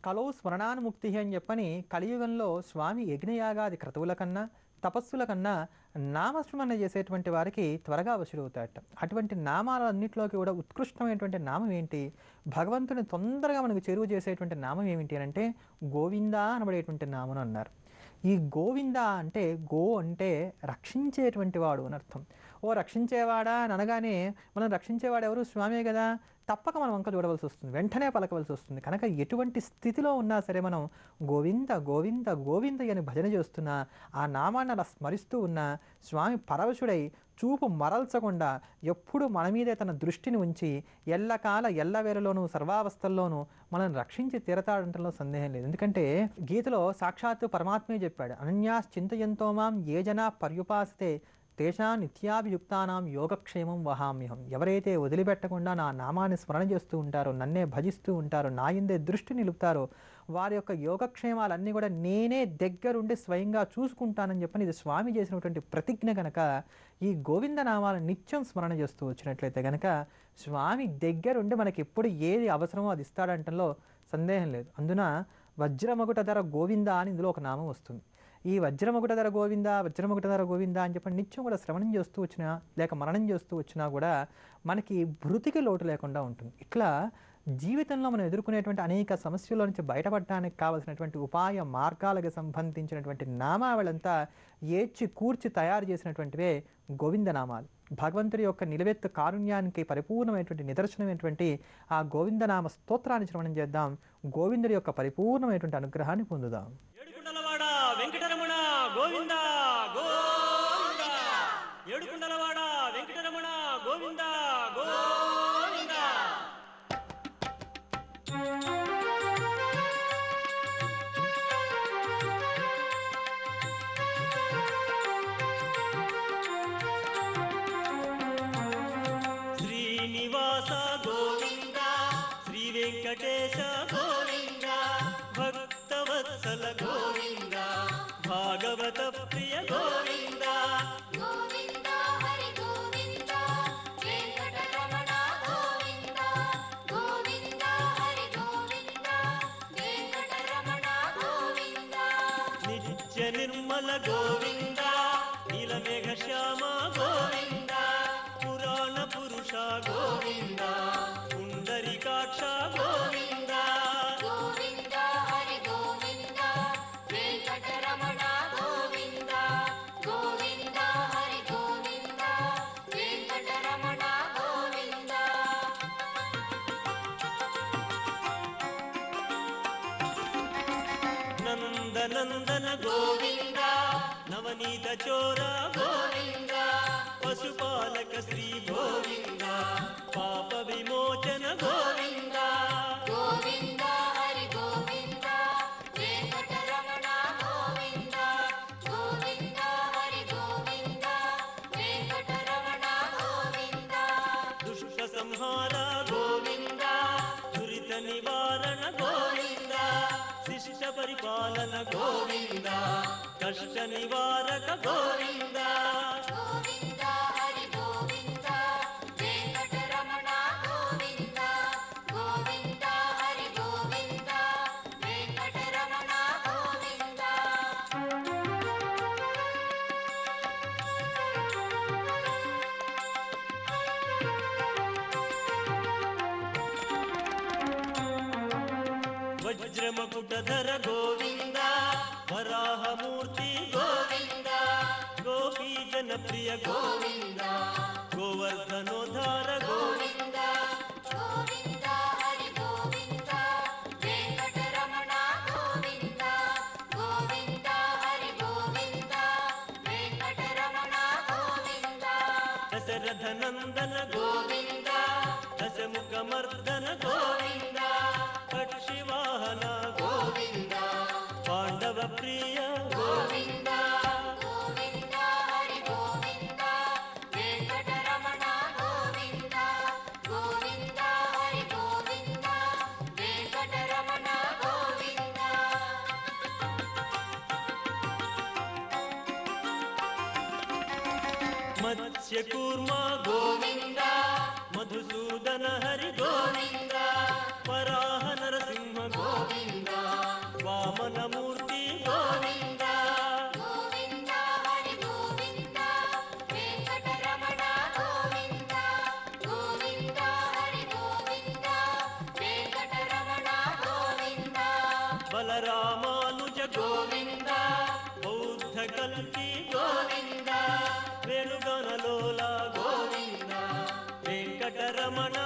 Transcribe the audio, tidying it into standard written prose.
కలో స్మరణానుముక్తి అని చెప్పని కలియుగంలో స్వామి యజ్ఞయాగాది క్రతువుల కన్నా తపస్సుల కన్నా నామస్మరణ చేసేటువంటి వారికి త్వరగా వశుడవుతాయట. అటువంటి నామాలన్నింటిలోకి కూడా ఉత్కృష్టమైనటువంటి నామం ఏంటి, భగవంతుని తొందరగా మనకు చేరువ చేసేటువంటి నామం ఏమిటి అని అంటే గోవింద అనబడేటువంటి నామం అన్నారు. ఈ గోవింద అంటే గో అంటే రక్షించేటువంటి వాడు అని అర్థం. ఓ రక్షించేవాడా అని అనగానే మనం రక్షించేవాడు ఎవరు? స్వామే కదా. తప్పక మనం వంక చూడవలసి వస్తుంది, వెంటనే పలకవలసి వస్తుంది. కనుక ఎటువంటి స్థితిలో ఉన్నా సరే మనం గోవింద గోవింద గోవింద అని భజన చేస్తున్నా, ఆ నామాన్ని అలా స్మరిస్తూ ఉన్నా స్వామి పరవశుడై చూపు మరల్చకుండా ఎప్పుడు మన మీదే తన దృష్టిని ఉంచి ఎల్లకాల ఎల్లవేళలోనూ సర్వావస్థల్లోనూ మనం రక్షించి తీరతాడంటంలో సందేహం లేదు. ఎందుకంటే గీతలో సాక్షాత్తు పరమాత్మే చెప్పాడు, అనన్యాస్ చింతయంతో మాం ఏ జనా పర్యుపాసతే తేషా నిత్యాభియుక్తానాం యోగక్షేమం వహామ్యహం. ఎవరైతే వదిలిపెట్టకుండా నా నామాన్ని స్మరణ చేస్తూ ఉంటారో, నన్నే భజిస్తూ ఉంటారో, నా యందే దృష్టి నిలుపుతారో వారి యొక్క యోగక్షేమాలన్నీ కూడా నేనే దగ్గరుండి స్వయంగా చూసుకుంటానని చెప్పని ఇది స్వామి చేసినటువంటి ప్రతిజ్ఞ. కనుక ఈ గోవింద నామాలను నిత్యం స్మరణ చేస్తూ వచ్చినట్లయితే కనుక స్వామి దగ్గరుండి మనకి ఎప్పుడు ఏది అవసరమో అది ఇస్తాడంటంలో సందేహం లేదు. అందున వజ్రమగుటధర గోవింద అని ఇందులో ఒక నామం వస్తుంది. ఈ వజ్రమగుటధర గోవింద వజ్రమగుటధర గోవింద అని చెప్పి నిత్యం కూడా శ్రవణం చేస్తూ వచ్చినా లేక మరణం చేస్తూ వచ్చినా కూడా మనకి భృతికి లోటు లేకుండా ఉంటుంది. ఇట్లా జీవితంలో మనం ఎదుర్కొనేటువంటి అనేక సమస్యల నుంచి బయటపడడానికి కావలసినటువంటి ఉపాయ మార్గాలకు సంబంధించినటువంటి నామావళంతా ఏడ్చి కూర్చి తయారు చేసినటువంటివే గోవిందనామాలు. భగవంతుడి యొక్క నిలవెత్తు కారుణ్యానికి పరిపూర్ణమైనటువంటి నిదర్శనమైనటువంటి ఆ గోవిందనామ స్తోత్రాన్ని శ్రవణం చేద్దాం. గోవిందుడి యొక్క పరిపూర్ణమైనటువంటి అనుగ్రహాన్ని పొందుదాం. ఏడుకుండలవాడ వెంకటరమణ గోవింద గోవింద, ఏడుకుండలవాడ వెంకటరమణ గోవింద గోవింద. శ్రీనివాస గోవింద, శ్రీ వెంకటేశ గోవింద, భక్తవత్సల గోవింద, భాగవత ప్రియ గోవింద. గోవింద హరి గోవింద వెంకటరమణ గోవింద, గోవింద హరి గోవింద వెంకటరమణ గోవింద. నిత్య నిర్మల గోవింద, నీలమేఘ శ్యామ గోవింద, పురాణ పురుష గోవింద, పుండరీకాక్ష గోవింద. గోవింద హరి గోవింద వెంకటరమణ గోవింద, గోవింద హరి గోవింద వెంకటరమణ గోవింద. నందనందన గోవింద, నవనీత చోర గోవింద, పశుపాలక శ్రీ గోవింద, పాప విమోచన గోవింద. గోవింద హరి గోవింద వెంకటరమణ గోవింద, గోవింద హరి గోవింద వెంకటరమణ గోవింద. దుష్ట సంహార గోవింద, దురిత నివారణ గోవింద, శిష్ట పరిపాలన గోవింద, కష్ట నివారక గోవింద. గోవింద హరి గోవింద వెంకటరమణ గోవింద, గోవింద హరి గోవింద వెంకటరమణ గోవింద. వజ్రమకుటధర గోవింద, వరాహమూర్తి గోవింద, గోపీ జనప్రియ గోవింద, గోవర్ధనోద్ధార గోవింద. గోవింద హరి గోవింద వెంకటరమణ గోవింద, గోవింద హరి గోవింద వెంకటరమణ గోవింద. దశరథ నందన గోవింద, దశముఖమర్దన గోవింద, పక్షివాహన గోవింద, పాండవ ప్రియ గోవింద. గోవింద హరి గోవింద వెంకటరమణ గోవింద, గోవింద హరి గోవింద వెంకటరమణ గోవింద. మత్స్యకూర్మ గోవింద, మధుసూదన హరి గోవింద, వరాహ నరసింహ గోవింద, వామనమూర్తి గోవింద గోవింద హరి గోవింద వెంకటరమణ గోవింద గోవింద హరి గోవింద వెంకటరమణ గోవింద బలరామానుజ గోవింద బౌద్ధ కల్కి గోవింద వేణుగణలోల గోవింద వెంకటరమణ